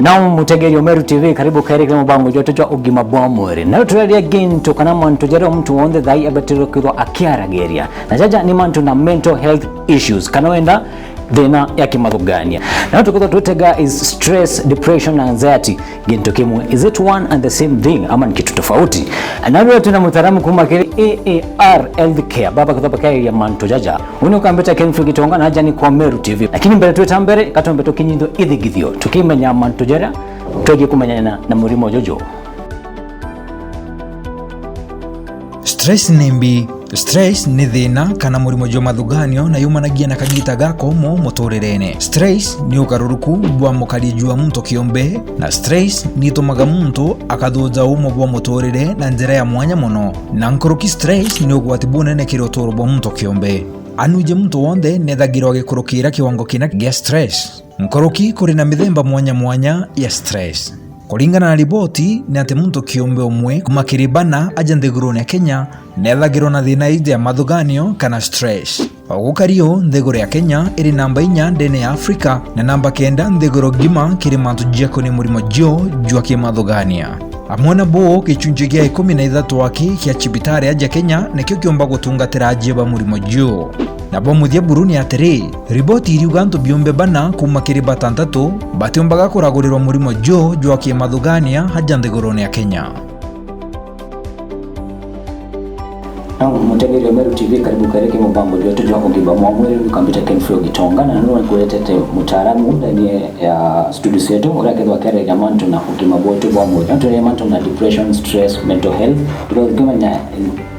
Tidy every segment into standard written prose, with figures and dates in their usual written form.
Na mutegeri Omeru TV karibu kari kama bango joto jwa ugima bwa mwere. Na turedia again tokana mwantu jere mtu wonde dhai abatiro kiro akiara geria. Na jaja ni mantu na mental health issues. Kanoenda dhina ya kimadhugania. Na tukoto tutega is stress, depression, anxiety. Ginto kimwe, is it one and the same thing? Ama ni kitu tofauti? Anadwa tuna mutaramu kumakiri AAR Healthcare. Baba kutoka kaya ya mantu jaja. Uni ukambeta kenfu kitonga na haja ni kwa Omeru TV. Lakini mbele tuweta mbele, kato mbeto kinyindo idhi githio. Tukimenya mantu jara, tuwegi kumenya na murimo jojo. Stress ni thina kana murimo jwa mathuganio na yumanagia na kagita gako mo muturirene. Stress ni ukaruruku bwa mukari jwa muntu kiombe, na stress ni tumaga muntu akathunja umo bwa muturire na njira ya mwanya muno. Na nkuruki stress ni ugwati bunene kirotoro bwa muntu kiombe. Anuje muntu wonde nethagirwa gikurukira kiwango kina gia stress. Nkuruki kuri na mithemba mwanya ya stress. Kulingana na riboti ni ati muntu kiumbe umwe kumakiribana aja nthiguruni ya Kenya nethagirwo na thina ija ya mathuganio kana stress. Ogukario nthiguru ya Kenya iri namba 4 ndene ya Afrika na namba 9 nthiguru gima kiri mantu jeko ni murimo jwa kimathugania. Amwe na bo gichunjĩ gia 13 waki kia chibitari aja Kenya nikio kiomba gutungatira ajiba murimo jo. Na bo muthia Buruni atiri riboti iriuga antu biumbe bana kuma kiri batantatu batiombaga kuragurirwo murimo jwa kimathugania haja nthiguruni ya Kenya. Na mutegeri Omeru TV karibu kareke mubambo joto jwa kugiba mwamwere ukambita kenfro gitonga na nuna kuletete mutaalamu ndani ya studio yetu urakethwa kare gamanto na kugima boto bwa mwere na tuna manto na depression, stress, mental health because kama na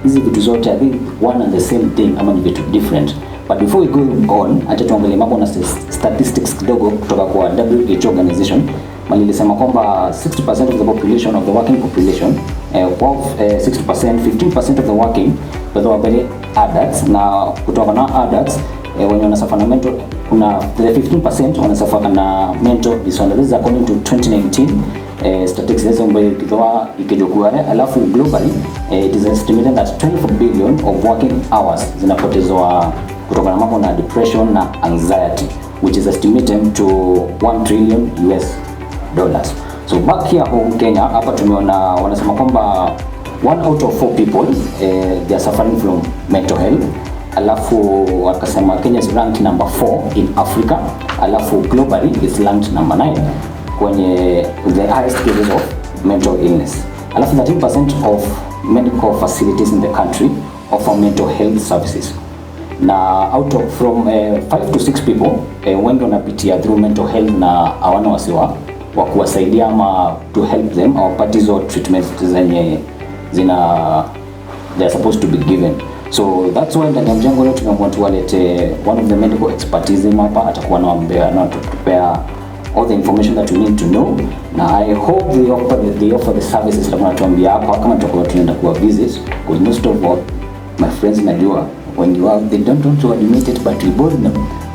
hizi vitu zote I think one and the same thing ama ni vitu different. But before we go on, acha tuangalie mambo na statistics kidogo kutoka kwa WHO organization. Malilisema kwamba 60% of the population of the working population, 60%, 15% of the working, whether are very adults, na kutoka na adults, when you suffer na mental, kuna the 15% wanasuffer na mental disorder. This is according to 2019 statistics ambayo kidoa ikijokuare. Alafu globally, it is estimated that 12 billion of working hours zinapotezwa kutoka na mambo na depression na anxiety, which is estimated to $1 trillion. So back here home Kenya, hapa tumeona wanasema kwamba 1 out of 4 people they are suffering from mental health. Alafu wakasema Kenya is ranked number 4 in Africa. Alafu globally is ranked number 9 kwenye the highest cases of mental illness. Alafu 13% of medical facilities in the country offer mental health services. Na out of from 5 to 6 people wengi wanapitia through mental health na hawana wasiwa wa kuwasaidia ama to help them or parties or treatments zenye they are supposed to be given. So that's why ndani ya mjengo leo tumeamua tuwalete one of the medical expertise hapa atakuwa anawaambia na prepare all the information that you need to know. Na I hope they offer the services kama natuambia hapa kama tutakuwa tunaenda kuwa visit because most of what my friends najua when you are they don't want to admit it but we both know.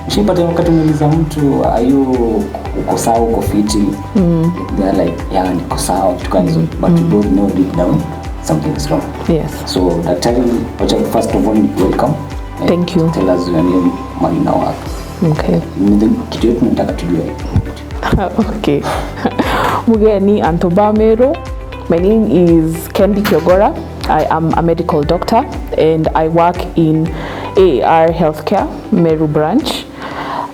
Shipata wakati umeuliza mtu ayo uko sawa uko fiti they are like yeah niko sawa tukanzo but we both know deep down something is wrong. Yes. So daktari wacha first of all welcome. Thank you. Tell us your name, majina wako. Okay. Kitu yetu nataka tujue. Okay. Mugeni Antobamero. My name is Kendi Kyogora. I am a medical doctor and I work in AAR Healthcare, Meru branch.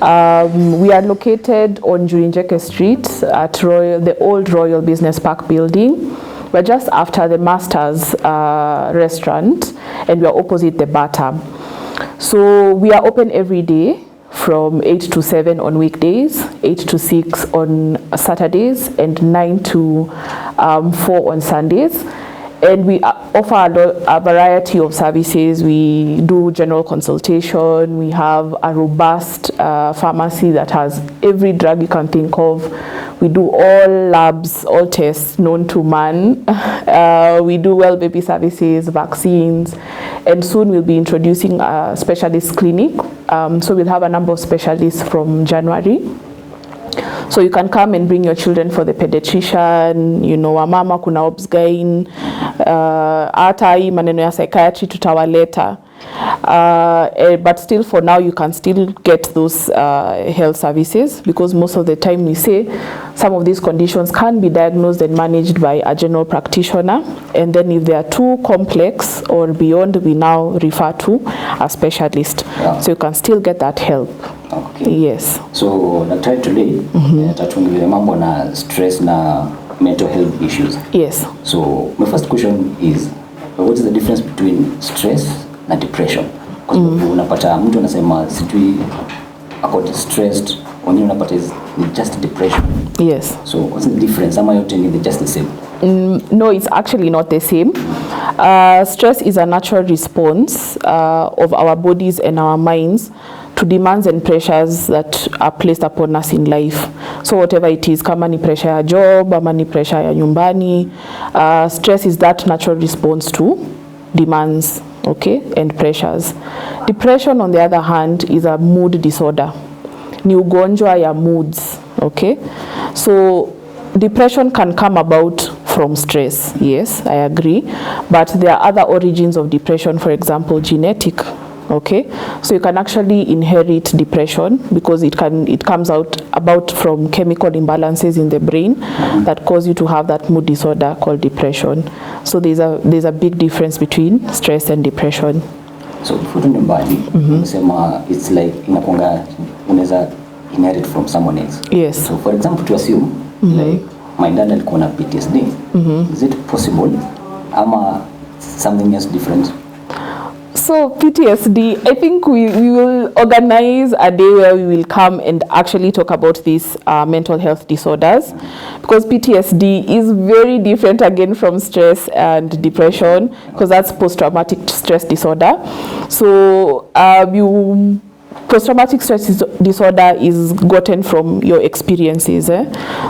We are located on Jurinjeke Street at the old Royal Business Park building. We're just after the Masters restaurant and we are opposite the Bata. So we are open every day from 8 to 7 on weekdays, 8 to 6 on Saturdays, and 9 to 4 on Sundays. And we offer a variety of services. We do general consultation. We have a robust pharmacy that has every drug you can think of. We do all labs, all tests known to man. We do well baby services, vaccines, and soon we'll be introducing a specialist clinic. So we'll have a number of specialists from January. So you can come and bring your children for the pediatrician, you know, wamama kuna obs-gyn, hata hii maneno ya psychiatry tutawaleta. But still for now you can still get those health services, because most of the time we say some of these conditions can be diagnosed and managed by a general practitioner, and then if they are too complex or beyond, we now refer to a specialist. So you can still get that help. Okay. Yes. So daktari, today tatuongelea mambo na stress na mental health issues. Yes. So my first question is, what is the difference between stress na depression? Because unapata mtu anasema sijui ako stressed, wengine unapata is just depression. Yes. So what's the difference? Am I telling you just the same? No, it's actually not the same. Stress is a natural response of our bodies and our minds to demands and pressures that are placed upon us in life. So whatever it is, kama ni pressure ya job, ama ni pressure ya nyumbani, stress is that natural response to demands, okay, and pressures. Depression, on the other hand, is a mood disorder. Ni ugonjwa ya moods, okay? So depression can come about from stress, yes, I agree, but there are other origins of depression, for example, genetic. Okay, so you can actually inherit depression because it comes about from chemical imbalances in the brain that cause you to have that mood disorder called depression. So there's a big difference between stress and depression. So before nyumbani, unasema it's like inakonga unaweza inherit from someone else. Yes. So for example, to assume like my dad alikuwa na PTSD. Is it possible ama something else different? So PTSD, I think we will organize a day where we will come and actually talk about these mental health disorders, because PTSD is very different again from stress and depression, because that's post-traumatic stress disorder. So post-traumatic stress disorder is gotten from your experiences.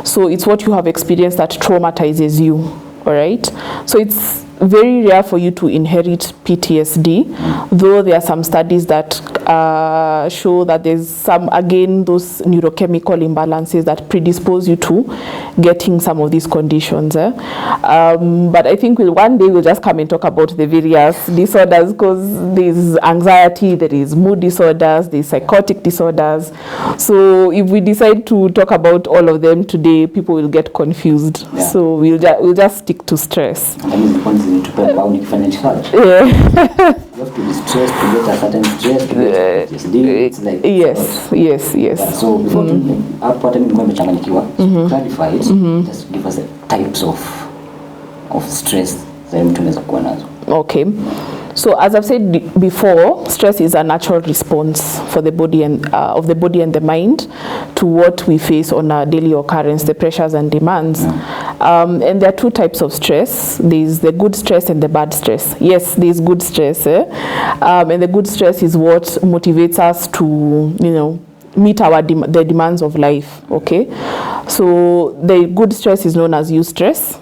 So it's what you have experienced that traumatizes you, all right? So it's very rare for you to inherit PTSD, though there are some studies that show that there's some, again, those neurochemical imbalances that predispose you to getting some of these conditions. But I think one day we'll just come and talk about the various disorders, because there's anxiety, there is mood disorders, there's psychotic disorders. So if we decide to talk about all of them today, people will get confused. Yeah. So we'll just stick to stress. Yeah. You have to be stressed to get a certain stress to get PTSD. It's like yes. Yeah, so before clarify it, just give us the types of stress that mtu anaweza kuwa nazo. Okay. So as I've said before, stress is a natural response for the body and of the body and the mind to what we face on a daily occurrence, the pressures and demands. And there are two types of stress. There's the good stress and the bad stress. Yes, there's good stress, and the good stress is what motivates us to, meet the demands of life. Okay, so the good stress is known as eustress.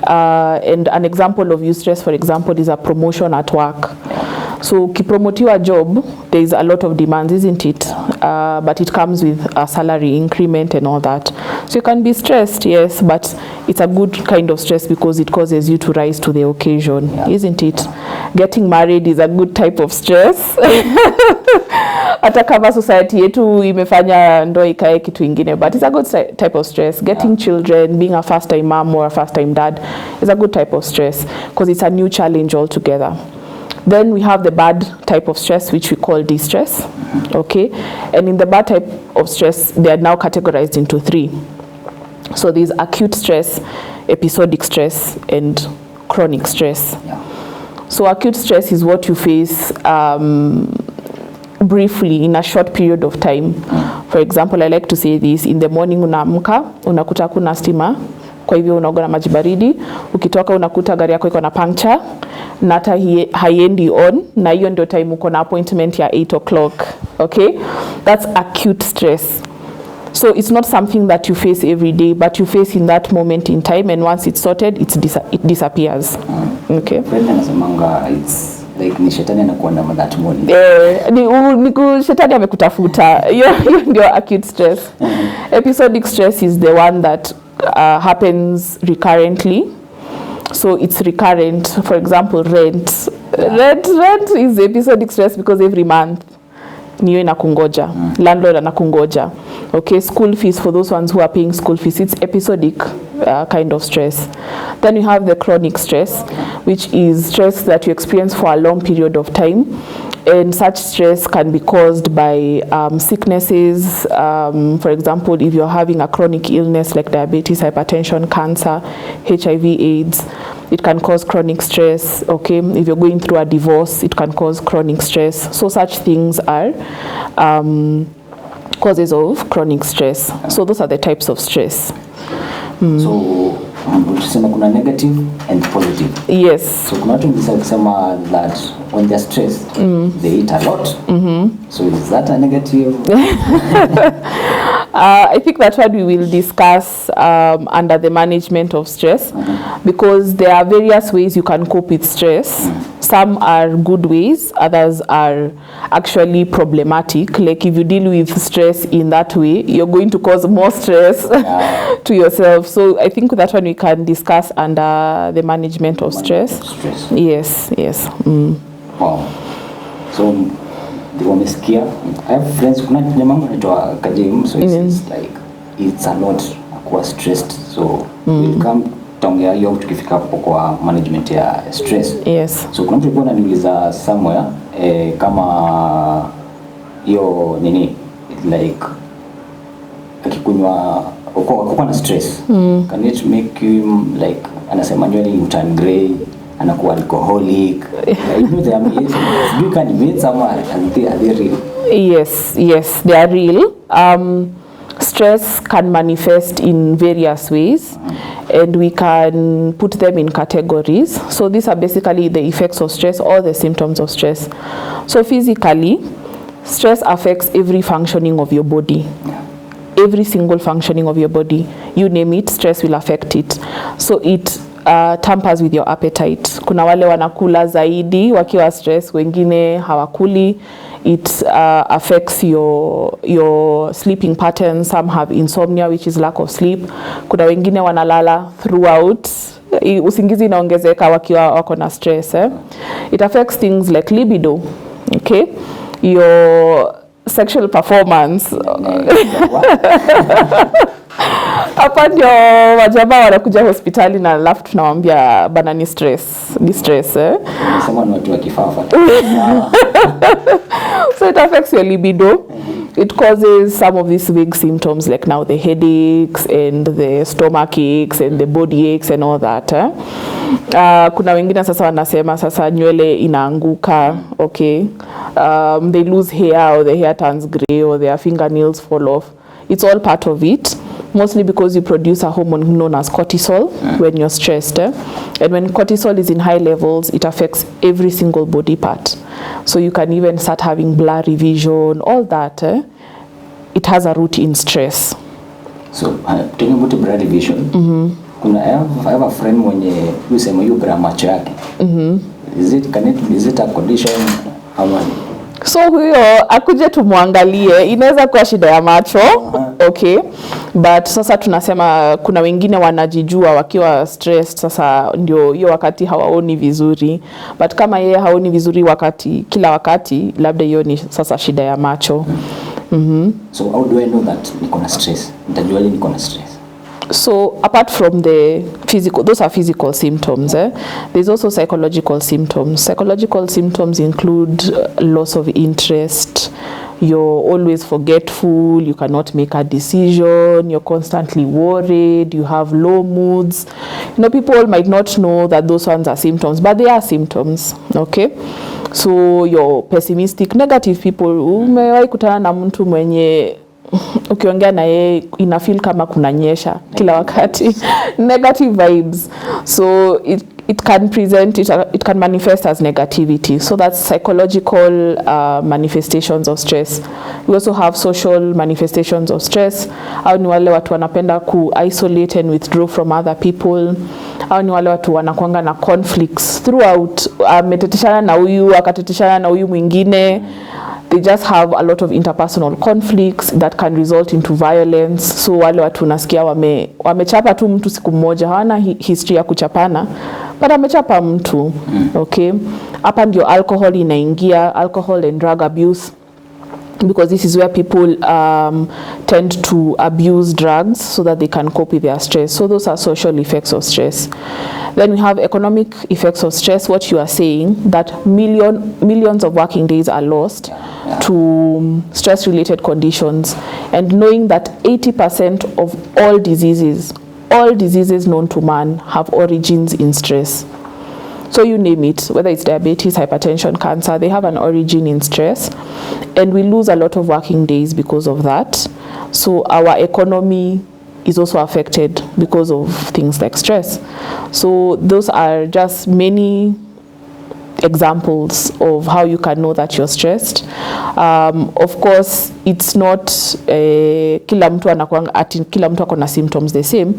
And an example of eustress, for example, is a promotion at work. So ukipromotiwa job, there is a lot of demands, isn't it? But it comes with a salary increment and all that. So you can be stressed, yes, but it's a good kind of stress because it causes you to rise to the occasion, isn't it? Getting married is a good type of stress. Hata kama society yetu imefanya ndo ikae kitu ingine, but it's a good type of stress. Getting children, being a first time mom or a first time dad is a good type of stress because it's a new challenge altogether. Then we have the bad type of stress, which we call distress. Okay, and in the bad type of stress, they are now categorized into three. So there's acute stress, episodic stress, and chronic stress. So acute stress is what you face briefly in a short period of time. For example, I like to say this: in the morning unaamka, unakuta kuna stima, kwa hivyo unaoga na maji baridi, ukitoka unakuta gari yako iko na puncture na hata haiendi on, na hiyo ndio time uko na appointment ya 8 o'clock. Okay, that's acute stress. So it's not something that you face every day, but you face in that moment in time, and once it's sorted, it disappears. Okay. It's like ni shetani anakuandama that morning. Ni shetani amekutafuta. Hiyo ndio acute stress. Episodic stress is the one that happens recurrently. So it's recurrent. For example, rent. Rent is episodic stress because every month niyo inakungoja. Landlord anakungoja. Okay, school fees, for those ones who are paying school fees, it's episodic kind of stress. Then you have the chronic stress, which is stress that you experience for a long period of time. And such stress can be caused by sicknesses. For example, if you're having a chronic illness like diabetes, hypertension, cancer, HIV, AIDS, it can cause chronic stress. Okay, if you're going through a divorce, it can cause chronic stress. So such things are causes of chronic stress. So those are the types of stress. So tuseme kuna negative and positive. Yes. So kuna watu kusema that when they're stressed, they eat a lot. So is that a negative? I think that's what we will discuss under the management of stress, because there are various ways you can cope with stress. Some are good ways, others are actually problematic. Like if you deal with stress in that way, you're going to cause more stress to yourself. So I think that one we can discuss under the management of stress. Yes. Wow. So wamesikia. I have friends, kuna jamaa anaitwa Kajem, so it's like it's a lot kuwa stressed. So we'll come tongea hiyo tukifika hapo kwa management ya stress. Yes. So kuna mtu alikuwa ananiuliza somewhere kama hiyo nini like akikunywa uko na stress can it make you like anasema nywele utan gray, anakuwa alcoholic. You can meet someone and they are real. Yes, they are real. Stress can manifest in various ways, and we can put them in categories. So these are basically the effects of stress or the symptoms of stress. So physically, stress affects every functioning of your body. Every single functioning of your body, you name it, stress will affect it. So it tampers with your appetite. Kuna wale wanakula zaidi wakiwa stress, wengine hawakuli. It affects your sleeping patterns. Some have insomnia, which is lack of sleep. Kuna wengine wanalala throughout. Usingizi inaongezeka wakiwa wako na stress. It affects things like libido. Okay, your sexual performance. Hapa ndio wajaba wanakuja hospitali na alafu tunawambia bana ni stress. Someone not to kifafa. So it affects your libido. It causes some of these vague symptoms like now the headaches and the stomach aches and the body aches and all that. Kuna wengine sasa wanasema sasa nywele inaanguka, okay. They lose hair or the hair turns gray or their fingernails fall off. It's all part of it. Mostly because you produce a hormone known as cortisol when you're stressed. And when cortisol is in high levels, it affects every single body part. So you can even start having blurry vision, all that. It has a root in stress. So, talking about blurry vision, I have a friend mwenye usema yu bra macho yake. Is it a condition? So huyo akuje tumuangalie, inaweza kuwa shida ya macho. Okay, but sasa tunasema kuna wengine wanajijua wakiwa stressed, sasa ndio hiyo wakati hawaoni vizuri. But kama yeye haoni vizuri kila wakati, labda hiyo ni sasa shida ya macho. So how do I know that niko na stress? Nitajuaje niko na stress? So apart from the physical, those are physical symptoms. There's also psychological symptoms. Psychological symptoms include loss of interest. You're always forgetful. You cannot make a decision. You're constantly worried. You have low moods. People might not know that those ones are symptoms, but they are symptoms. Okay. So you're pessimistic. Negative people. Umewahi kutana na mtu mwenye ukiongea na yeye ina feel kama kunanyesha kila wakati. Negative vibes. So it can manifest as negativity. So that's psychological manifestations of stress. We also have social manifestations of stress. Au ni wale watu wanapenda ku-isolate and withdraw from other people. Au ni wale watu wanakuanga na conflicts throughout. Ameteteshana na huyu, akateteshana na huyu mwingine. They just have a lot of interpersonal conflicts that can result into violence. So wale watu unasikia wamechapa tu mtu siku moja, hawana history ya kuchapana, but amechapa mtu. Okay, hapa ndio alcohol inaingia, alcohol and drug abuse, because this is where people tend to abuse drugs so that they can cope with their stress. So those are social effects of stress. Then we have economic effects of stress, what you are saying, that millions of working days are lost to stress-related conditions, and knowing that 80% of all diseases known to man have origins in stress. So you name it, whether it's diabetes, hypertension, cancer, they have an origin in stress, and we lose a lot of working days because of that. So our economy is also affected because of things like stress. So those are just many examples of how you can know that you're stressed. Of course, it's not kila mtu anakuanga ati kila mtu akona symptoms the same.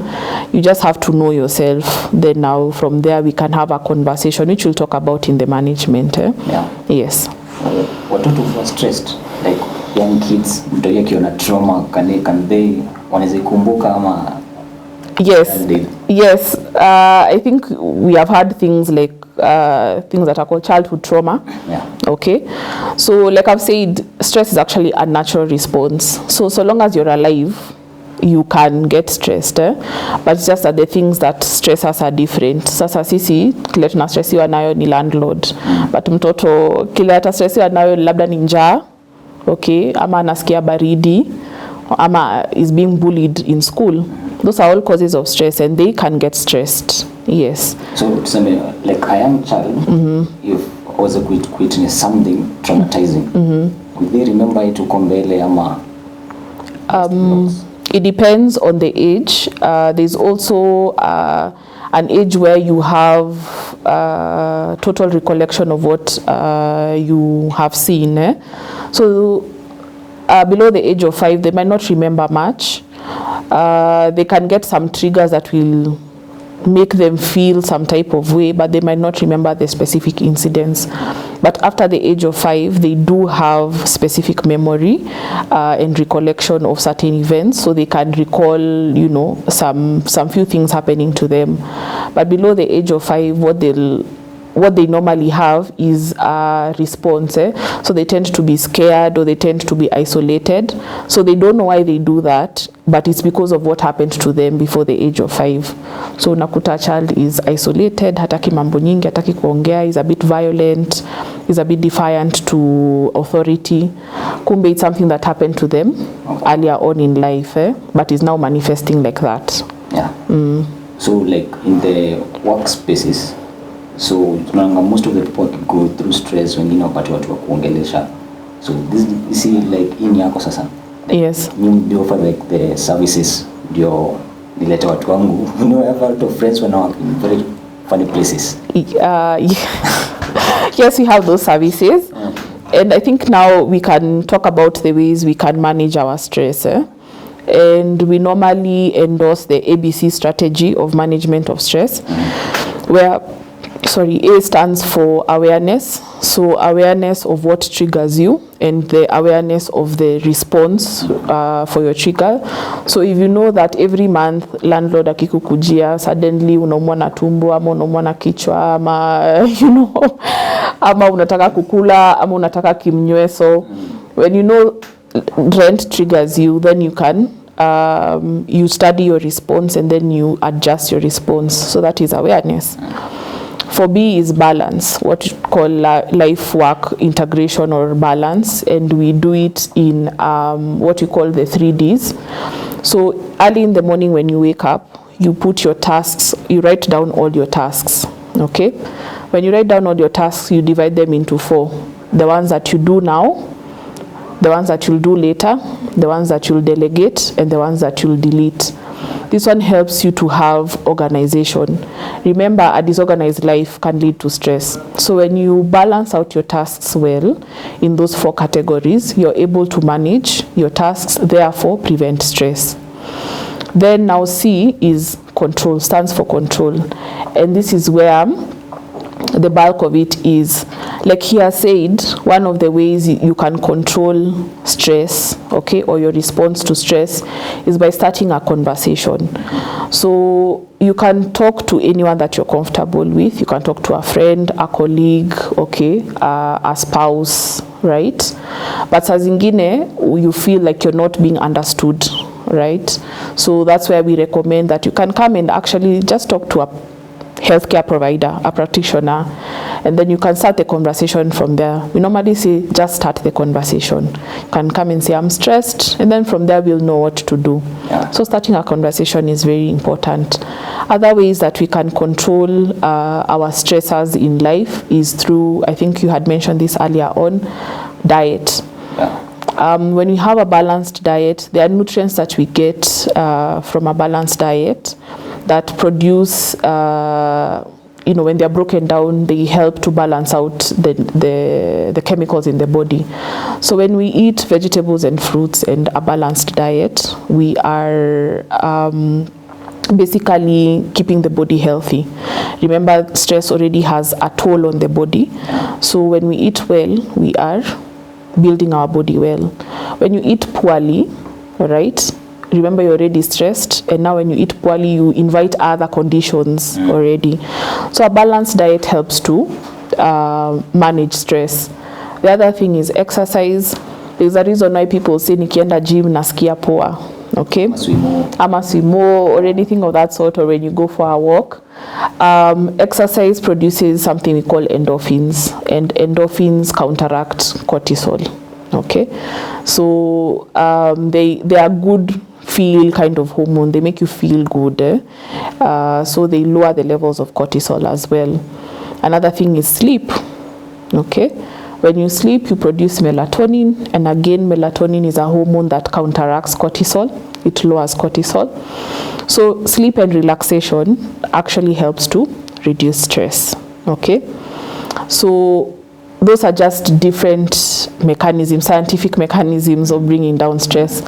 You just have to know yourself. Then now from there we can have a conversation which we'll talk about in the management. Yeah. Yes. Watoto who are stressed, like young kids, mtu akiona trauma, can they wanaweza kumbuka ama? Yes. Yes. I think we have had things like things that are called childhood trauma. Yeah. Okay, so like I've said, stress is actually a natural response. So long as you're alive, you can get stressed, but it's just that the things that stress us are different. Sasa sisi kile tunastressiwa nayo ni landlord, but mtoto kile atastressiwa nayo labda ni njaa, okay, ama anasikia baridi, ama is being bullied in school. Those are all causes of stress, and they can get stressed. Yes. So like a young child, if was witness something traumatizing, would they remember it uko mbele ama? It depends on the age. There's also an age where you have total recollection of what you have seen. So below the age of 5, they might not remember much. They can get some triggers that will make them feel some type of way, but they might not remember the specific incidents. But after the age of 5, they do have specific memory and recollection of certain events, so they can recall, you know, some few things happening to them. But below the age of 5, what they normally have is a response. So they tend to be scared, or they tend to be isolated. So they don't know why they do that, but it's because of what happened to them before the age of 5. So nakuta child is isolated, hataki mambo nyingi, hataki kuongea, is a bit violent, is a bit defiant to authority. Kumbe it's something that happened to them earlier on in life, but is now manifesting like that. Yeah. So like in the workspaces, so most of the people go through stress when wapati watu wa kuongelesha. So this is like in yako sasa. Yes. You offer like the services, ndio nileta watu wangu. I have a lot of friends when I work in very funny places. Yes, we have those services. And I think now we can talk about the ways we can manage our stress. And we normally endorse the ABC strategy of management of stress, where A stands for awareness. So awareness of what triggers you, and the awareness of the response for your trigger. So if you know that every month landlord akikukujia suddenly unaumwa na tumbo ama unaumwa na kichwa ama ama unataka kukula ama unataka kimnyweso, when you know rent triggers you, then you can you study your response and then you adjust your response. So that is awareness. For B is balance, what you call life-work integration or balance, and we do it in what we call the 3Ds. So early in the morning when you wake up, you put your tasks, you write down all your tasks, okay? When you write down all your tasks, you divide them into 4. The ones that you do now, the ones that you'll do later, the ones that you'll delegate, and the ones that you'll delete. This one helps you to have organization. Remember, a disorganized life can lead to stress. So when you balance out your tasks well in those 4 categories, you're able to manage your tasks, therefore prevent stress. Then now C is control, stands for control. And this is where the bulk of it is. Like he has said, one of the ways you can control stress okay, or your response to stress is by starting a conversation. So you can talk to anyone that you're comfortable with. You can talk to a friend, a colleague, okay, a spouse, right? But saa zingine you feel like you're not being understood, right? So that's where we recommend that you can come and actually just talk to a healthcare provider, a practitioner, and then you can start the conversation from there. We normally say just start the conversation. You can come and say I'm stressed, and then from there we'll know what to do. So starting a conversation is very important. Other ways that we can control our stressors in life is through, I think you had mentioned this earlier on, diet. When we have a balanced diet, there are nutrients that we get from a balanced diet that produce, when they're broken down, they help to balance out the chemicals in the body. So when we eat vegetables and fruits and a balanced diet, we are basically keeping the body healthy. Remember, stress already has a toll on the body. So when we eat well, we are building our body well. When you eat poorly, right, remember you're already stressed, and now when you eat poorly, you invite other conditions already. So a balanced diet helps to manage stress. The other thing is exercise. There's a reason why people say nikienda gym nasikia poa, okay? Ama swimo or anything of that sort, or when you go for a walk. Exercise produces something we call endorphins, and endorphins counteract cortisol, okay? So they are good feel kind of hormone. They make you feel good, so they lower the levels of cortisol as well. Another thing is sleep, okay? When you sleep, you produce melatonin, and again, melatonin is a hormone that counteracts cortisol. It lowers cortisol. So sleep and relaxation actually helps to reduce stress, okay? So those are just different mechanisms, scientific mechanisms of bringing down stress.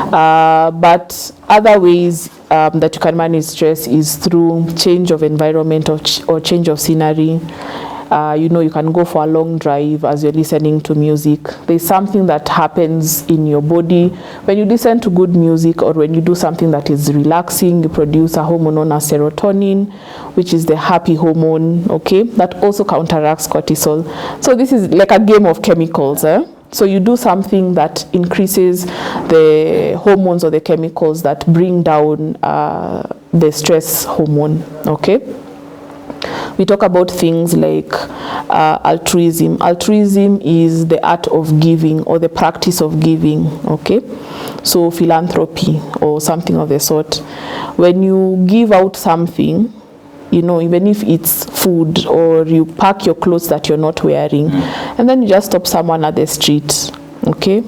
But other ways that you can manage stress is through change of environment or change of scenery. You can go for a long drive as you're listening to music. There's something that happens in your body. When you listen to good music or when you do something that is relaxing, you produce a hormone known as serotonin, which is the happy hormone, okay? That also counteracts cortisol. So this is like a game of chemicals, So you do something that increases the hormones or the chemicals that bring down the stress hormone, okay? We talk about things like altruism. Altruism is the art of giving or the practice of giving, okay? So philanthropy or something of the sort. When you give out something, even if it's food or you pack your clothes that you're not wearing, and then you just stop someone at the street, okay?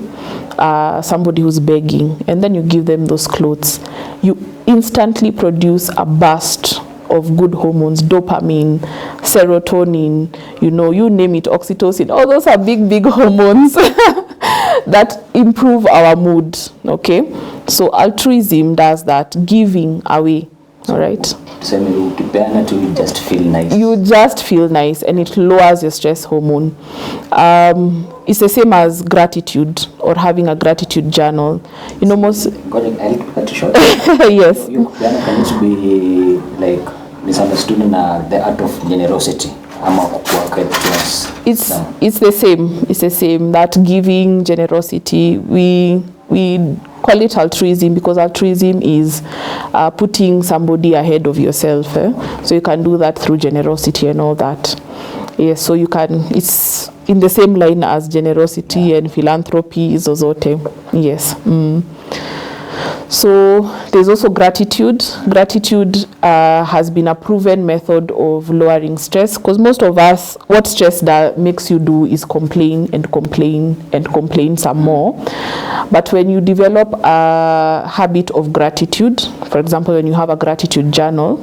Somebody who's begging, and then you give them those clothes, you instantly produce a burst of good hormones, dopamine, serotonin, you name it, oxytocin. All those are big hormones that improve our mood, okay? So altruism does that, giving away, all right? So you just feel nice. You just feel nice, and it lowers your stress hormone. It's the same as gratitude or having a gratitude journal. Most. I'll cut short. Yes. Can it be like misunderstood in the art of generosity? It's the same. It's the same. That giving, generosity, we call it altruism because altruism is putting somebody ahead of yourself. So you can do that through generosity and all that. Yes, so you can, it's in the same line as generosity and philanthropy, zozote. Yes. So there's also gratitude. Gratitude has been a proven method of lowering stress, because most of us, what stress makes you do is complain and complain and complain some more. But when you develop a habit of gratitude, for example, when you have a gratitude journal,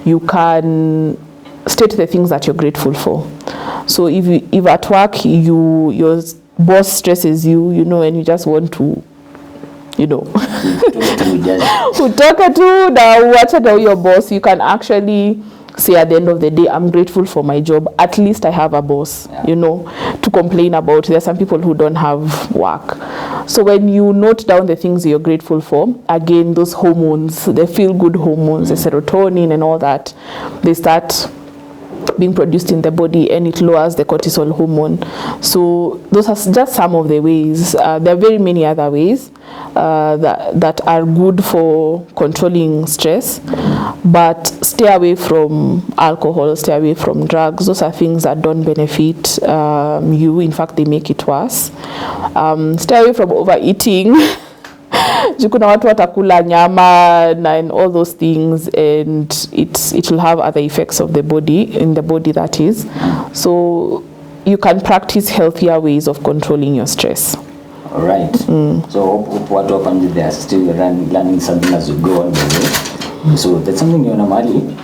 you can state the things that you're grateful for. So if at work your boss stresses you, and you just want to, kutoka tu na uacha na your boss, you can actually say at the end of the day, I'm grateful for my job. At least I have a boss, you know, to complain about. There are some people who don't have work. So when you note down the things you're grateful for, again, those hormones, the feel-good hormones, the serotonin and all that, they start being produced in the body, and it lowers the cortisol hormone. So those are just some of the ways. There are very many other ways that are good for controlling stress, but stay away from alcohol, stay away from drugs. Those are things that don't benefit you. In fact, they make it worse. Stay away from overeating. Kuna watu watakula nyama and all those things, and it will have other effects of the body, in the body that is. So you can practice healthier ways of controlling your stress. All right. So what happened, they are still learning something as you go on the way. So that's something you normally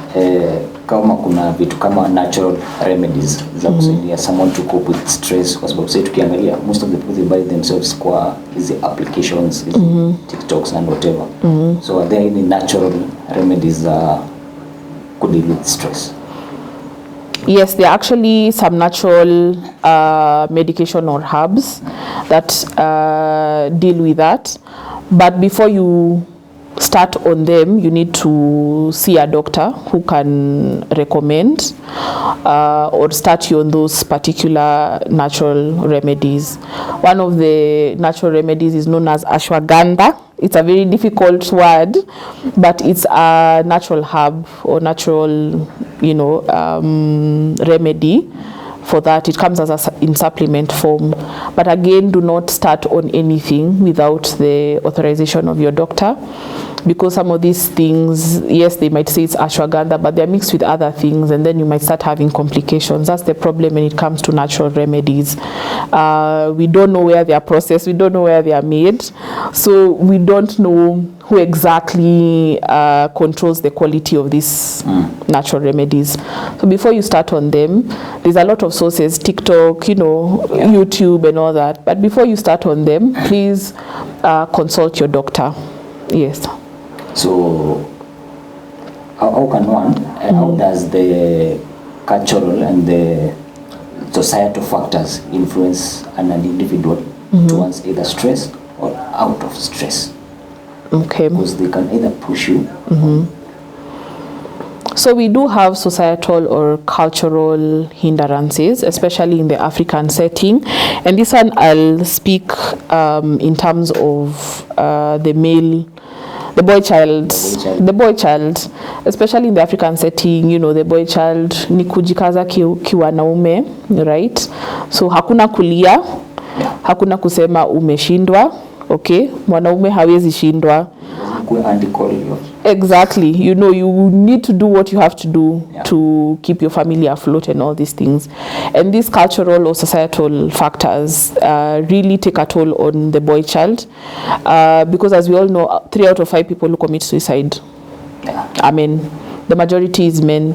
kama kuna vitu kama natural remedies za kusaidia someone to cope with stress, kwa sababu sasa tukiangalia most of the people they buy themselves kwa hizi applications, TikToks and whatever. So are there any natural remedies could deal with stress? Yes, there are actually some natural medication or herbs that deal with that. But before you start on them, you need to see a doctor who can recommend or start you on those particular natural remedies. One of the natural remedies is known as ashwagandha. It's a very difficult word, but it's a natural herb or natural, you know, remedy for that. It comes as in supplement form. But again, do not start on anything without the authorization of your doctor, because some of these things, yes, they might say it's ashwagandha, but they're mixed with other things, and then you might start having complications. That's the problem when it comes to natural remedies. We don't know where they are processed, we don't know where they are made, so we don't know who exactly controls the quality of these natural remedies. So before you start on them, there's a lot of sources, TikTok, you know, YouTube and all that. But before you start on them, please consult your doctor. Yes. So how can one, how does the cultural and the societal factors influence an individual towards either stress or out of stress? Okay. Because they can either push you. So we do have societal or cultural hindrances, especially in the African setting. And this one I'll speak in terms of the boy child, especially in the African setting. You know, the boy child ni kujikaza kiwanaume, right? So hakuna kulia, hakuna kusema umeshindwa. Okay, mwanaume hawezi shindwa. Exactly. You know, you need to do what you have to do to keep your family afloat and all these things. And these cultural or societal factors really take a toll on the boy child, because as we all know, 3 out of 5 people who commit suicide are men. The majority is men.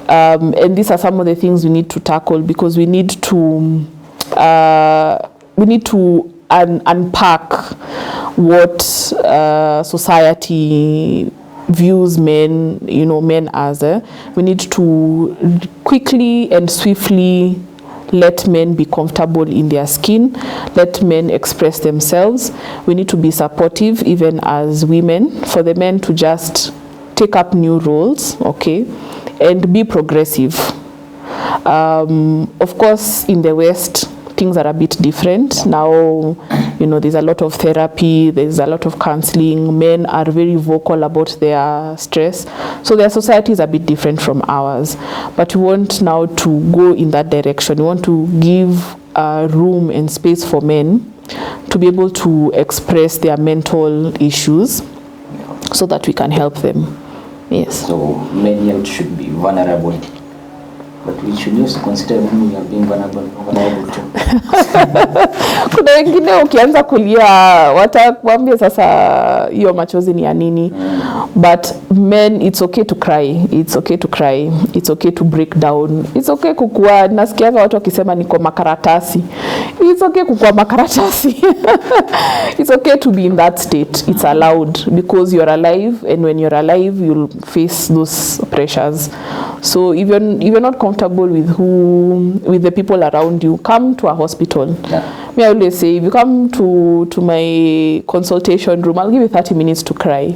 And these are some of the things we need to tackle, because we need to unpack what society views men, you know, men as. We need to quickly and swiftly let men be comfortable in their skin, let men express themselves. We need to be supportive even as women, for the men to just take up new roles, okay, and be progressive. Of course, in the West, things are a bit different now. You know, there's a lot of therapy, there's a lot of counseling. Men are very vocal about their stress, so their society is a bit different from ours. But we want now to go in that direction. We want to give room and space for men to be able to express their mental issues, so that we can help them. Yes. So men should be vulnerable, but we should also consider when we are being vulnerable too. Kuna wengine ukianza kulia watakwambia sasa hiyo machozi ni ya nini. But men, it's okay to cry. It's okay to cry. It's okay to break down. It's okay kukua. Nasikiaga watu wakisema niko makaratasi. It's okay kukua makaratasi. It's okay to be in that state. It's allowed because you're alive, and when you're alive, you'll face those pressures. So if you're not comfortable with the people around you, come to a hospital. Yeah. Me, I always say, if you come to my consultation room, I'll give you 30 minutes to cry.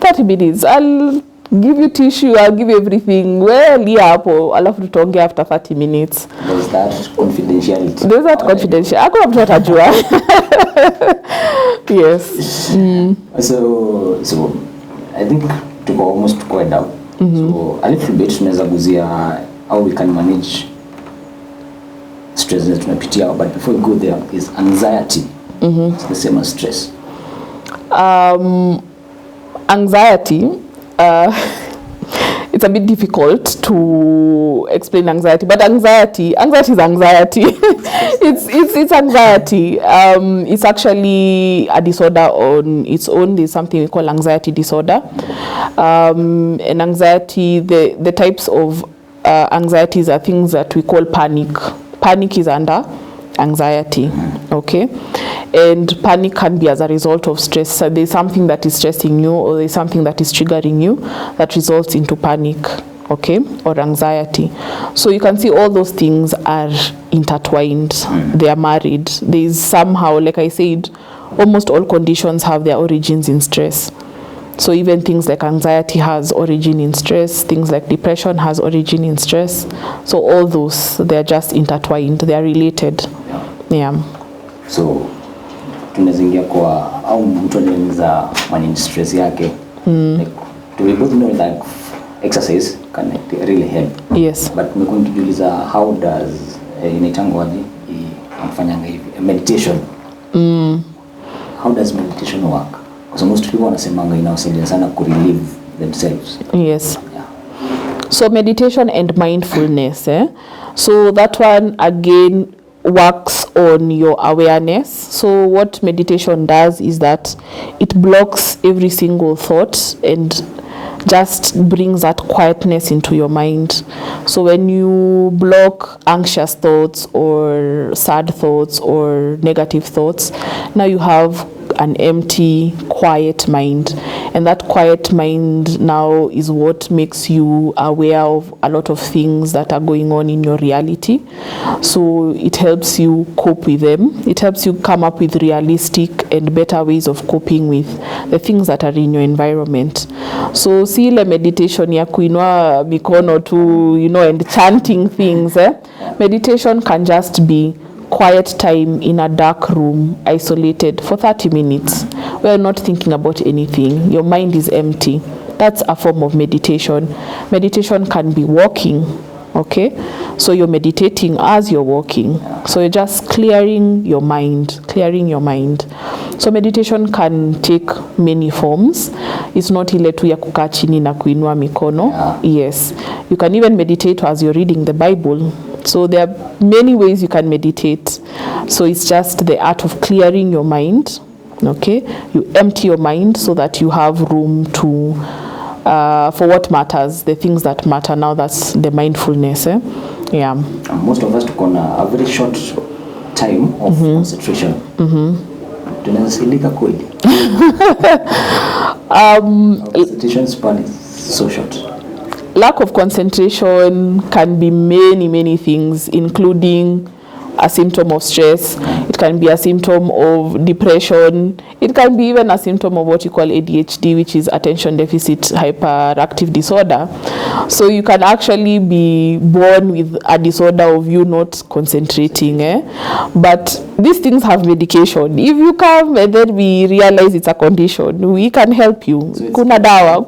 30 minutes. I'll give you tissue, I'll give you everything. Well, yeah, alafu tutonge after 30 minutes. There's that confidentiality. There's that confidentiality. Hakuna mtu atajua. Yes. So I think tuko almost quite down. So a little bit tunaweza guzia how we can manage stress that tunapitia, but before we go there is anxiety. It's the same as stress. Anxiety, it's a bit difficult to explain anxiety, but anxiety is anxiety. it's anxiety. It's actually a disorder on its own. There's something we call anxiety disorder. And anxiety, the types of anxieties are things that we call panic. Panic is under anxiety, okay? And panic can be as a result of stress. So there's something that is stressing you, or there's something that is triggering you that results into panic, okay, or anxiety. So you can see all those things are intertwined. They are married. There's somehow, like I said, almost all conditions have their origins in stress. So even things like anxiety has origin in stress, things like depression has origin in stress. So all those, they're just intertwined, they are related. Yeah. So tunazingia kwa au mtu anaweza manage stress yake. Like, we both know that exercise can really help. Yes. But we're going to do how does inaitangwaje amfanyanga hivi meditation. How does meditation work? Because most people wanasemanga inawasaidia sana ku relieve themselves. Yes. Yeah. So meditation and mindfulness, so that one again works on your awareness. So what meditation does is that it blocks every single thought and just brings that quietness into your mind. So when you block anxious thoughts or sad thoughts or negative thoughts, now you have an empty, quiet mind. And that quiet mind now is what makes you aware of a lot of things that are going on in your reality. So it helps you cope with them. It helps you come up with realistic and better ways of coping with the things that are in your environment. So si ile meditation ya kuinua mikono tu, and chanting things. Meditation can just be quiet time in a dark room, isolated for 30 minutes. We are not thinking about anything. Your mind is empty. That's a form of meditation. Meditation can be walking, okay? So you're meditating as you're walking. So you're just clearing your mind. So meditation can take many forms. It's not ile tu ya kukaa chini na kuinua mikono. Yes. You can even meditate as you're reading the Bible. So there are many ways you can meditate. So it's just the art of clearing your mind, okay? You empty your mind so that you have room to, for what matters, the things that matter. Now that's the mindfulness, Yeah. Most of us took on a very short time of concentration. Tunasilika kweli. Concentration span is so short. Lack of concentration can be many things, including a symptom of stress. It can be a symptom of depression. It can be even a symptom of what you call ADHD, which is attention deficit hyperactive disorder. So you can actually be born with a disorder of you not concentrating. But these things have medication. If you come and then we realize it's a condition, we can help you. So kuna dawa.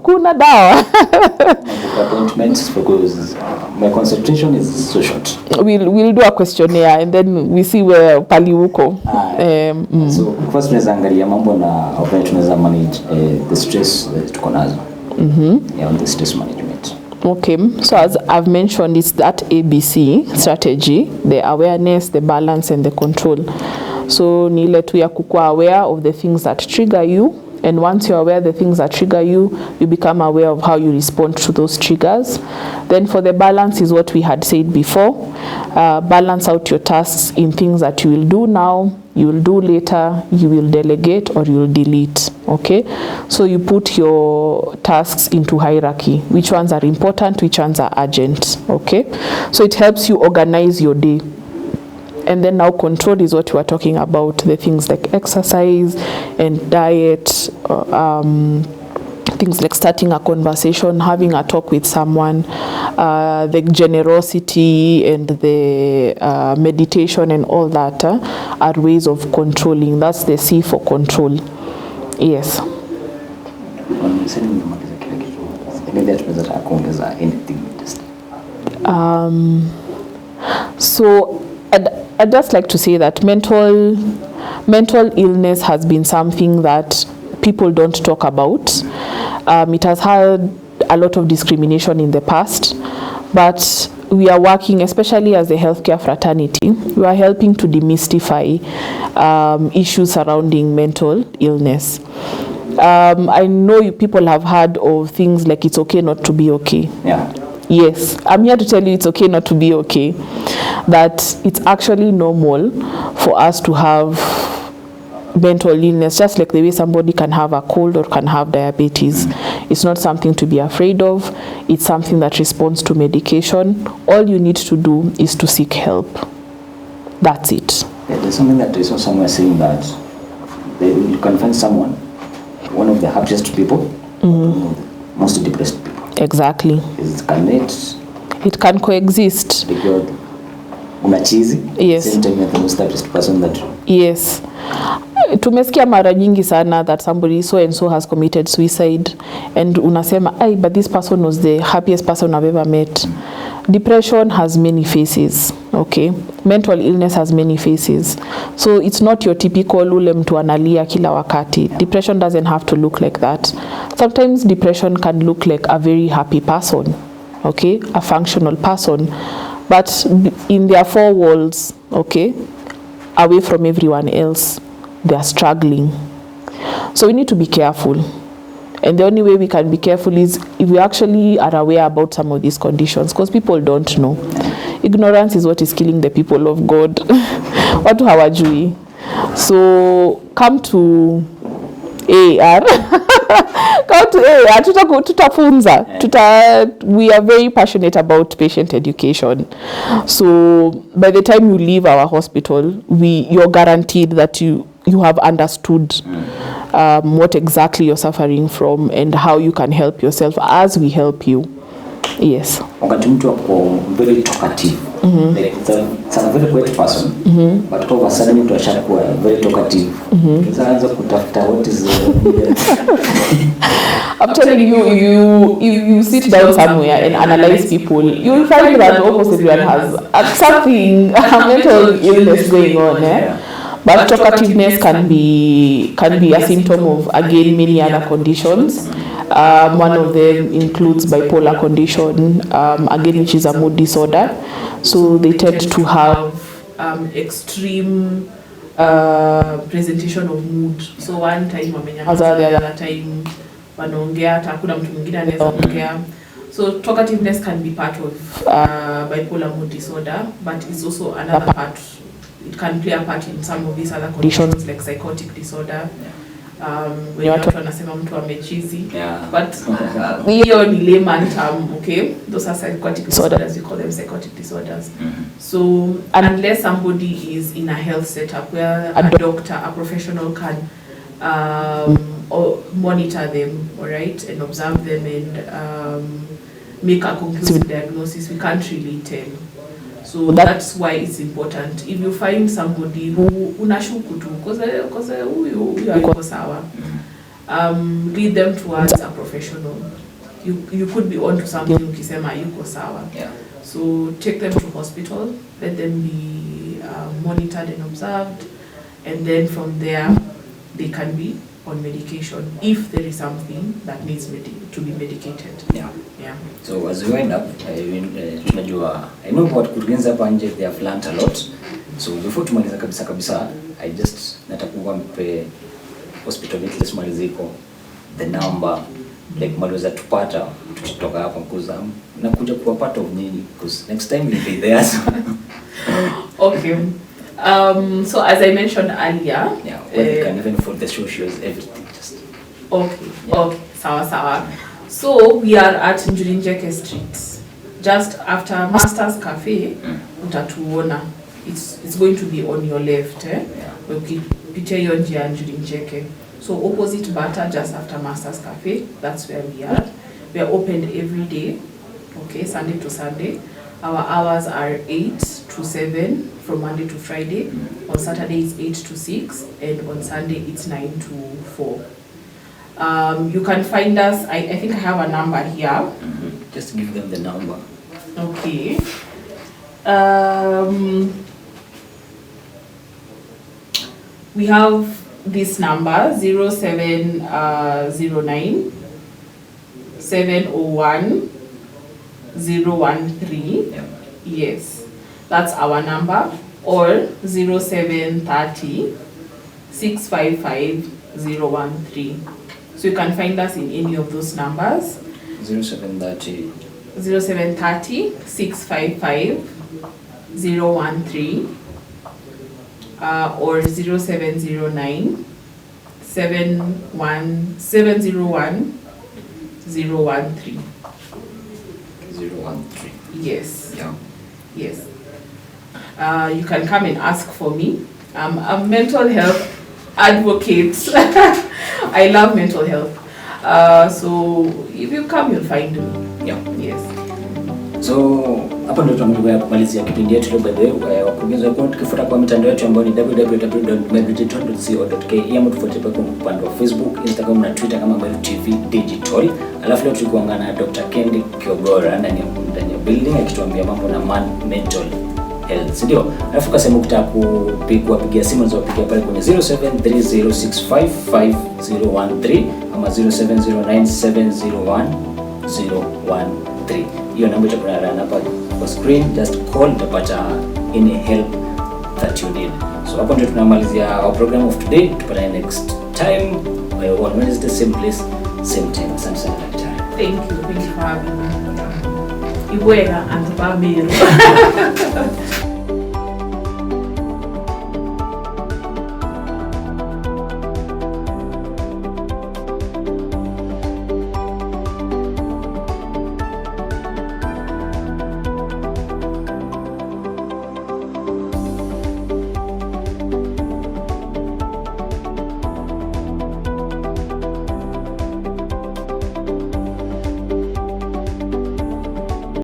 Appointments because my concentration is so short. We'll do a questionnaire and then we see where pali uko. So first tunaweza angalia mambo na how tunaweza manage the stress tuko nazo. Yeah, on the stress management. Okay, so as I've mentioned, it's that ABC strategy, the awareness, the balance and the control. So ni ile tu ya kukua aware of the things that trigger you And once you're aware of the things that trigger you, you become aware of how you respond to those triggers. Then for the balance is what we had said before. Balance out your tasks in things that you will do now, you will do later, you will delegate, or you will delete. Okay, so you put your tasks into hierarchy. Which ones are important, which ones are urgent. Okay, so it helps you organize your day. And then now control is what we are talking about, the things like exercise and diet, things like starting a conversation, having a talk with someone, the generosity and the meditation and all that are ways of controlling. That's the C for control. Yes. So I'd just like to say that mental illness has been something that people don't talk about. It has had a lot of discrimination in the past, but we are working, especially as a healthcare fraternity, we are helping to demystify issues surrounding mental illness. I know people have heard of things like it's okay not to be okay. Yeah. Yes, I'm here to tell you it's okay not to be okay. That it's actually normal for us to have mental illness, just like the way somebody can have a cold or can have diabetes. It's not something to be afraid of. It's something that responds to medication. All you need to do is to seek help. That's it. Yeah, there's something that I saw somewhere saying that you can find someone, one of the happiest people, most depressed people. Exactly. It can coexist. Because unachizi. Yes. Same time you're the most happiest person that. Yes. Tumesikia mara nyingi sana that somebody so and so has committed suicide, and unasema, but this person was the happiest person I've ever met. Depression has many faces, okay? Mental illness has many faces. So it's not your typical ule mtu analia kila wakati. Depression doesn't have to look like that. Sometimes depression can look like a very happy person, okay? A functional person. But in their four walls, okay, away from everyone else, they are struggling. So we need to be careful. And the only way we can be careful is if we actually are aware about some of these conditions, because people don't know. Ignorance is what is killing the people of God. Watu hawajui. So come to AAR. Come to AAR. Tutafunza. We are very passionate about patient education. So by the time you leave our hospital, you're guaranteed that you have understood what exactly you're suffering from and how you can help yourself as we help you. Yes. Wakati mtu wako very talkative, like it's a very quiet person, but all of a sudden mtu ashakuwa very talkative. Unaanza kutafuta what is I'm telling you, you sit down somewhere and analyze people, you'll find that almost everyone has something, a mental illness going on. But talkativeness can be a symptom of, again, many other conditions. One of them includes bipolar condition, again, which is a mood disorder. So they tend to have extreme presentation of mood. So one time wamenyamaza, the other time wanaongea, hata hakuna mtu mwingine anaweza ongea. So talkativeness can be part of bipolar mood disorder, but it's also another part. It can play a part in some of these other conditions like psychotic disorder. When watu wanasema mtu amechizi, but hiyo ni layman term, okay? Those are psychotic disorders, we call them psychotic disorders. So unless somebody is in a health setup where a doctor, a professional can or monitor them, all right, and observe them and make a conclusive diagnosis, we can't really tell. So that's why it's important. If you find somebody who unashuku tu, because huyu hayuko sawa, lead them towards a professional. You could be on to something ukisema hayuko sawa. So take them to hospital, let them be monitored and observed, and then from there they can be on medication if there is something that needs to be medicated. Yeah. So as we wind up, I know about kurugenzi hapa nje, they have learned a lot. So before tumaliza kabisa, I just natakuwa mpe hospital at mali ziko, the number, like maliweza tupata tukitoka hapa kuza na kuja kuwa part of nyinyi, because next time we'll be there. Okay. So as I mentioned earlier, yeah, well, you can even for the socials, everything just. Okay. Yeah. Okay. Sawa. So we are at Njurinjeke Street, just after Masters Cafe. Utatuona. It's going to be on your left. Yeah. Ukipitia hiyo njia ya Njurinjeke. So opposite Bata, just after Masters Cafe. That's where we are. We are open every day. Okay, Sunday to Sunday. Our hours are 8 to 7 from Monday to Friday. On Saturday it's 8 to 6, and on Sunday it's 9 to 4. You can find us. I think I have a number here. Just give them the number. Okay. We have this number 0709 701 013. Yeah. Yes, that's our number. Or 0730 655 013. So you can find us in any of those numbers. 0730 655 013. Or 0709 701 013. 013. Yes. Yeah. Yes. You can come and ask for me. I'm a mental health advocate. I love mental health. So if you come, you'll find me. Yeah. Yes. So hapo ndio tunaanza kumalizia kipindi yetu leo. By the way, wakurugenzi wetu tukifuata kwa mitandao yetu ambayo ni www.meritdigital.co.ke, ama tufuate kwa upande wa Facebook, Instagram na Twitter kama Merit TV Digital. Alafu leo tulikuwa na Dr. Kendi Kiogora ndani ya building akituambia mambo na mental health. Ndio. Alafu kasema ukitaka kupigia simu unaweza kupigia pale kwenye 0730655013 ama 0709701013. Hiyo namba itakuwa hapa kwa screen, just call utapata any help that you need. So hapo ndio tunamalizia our program of today. Tupatane next time on Wednesday, same place, same time. Asante sana daktari. Thank you for having me. Ibuena and Bamiro.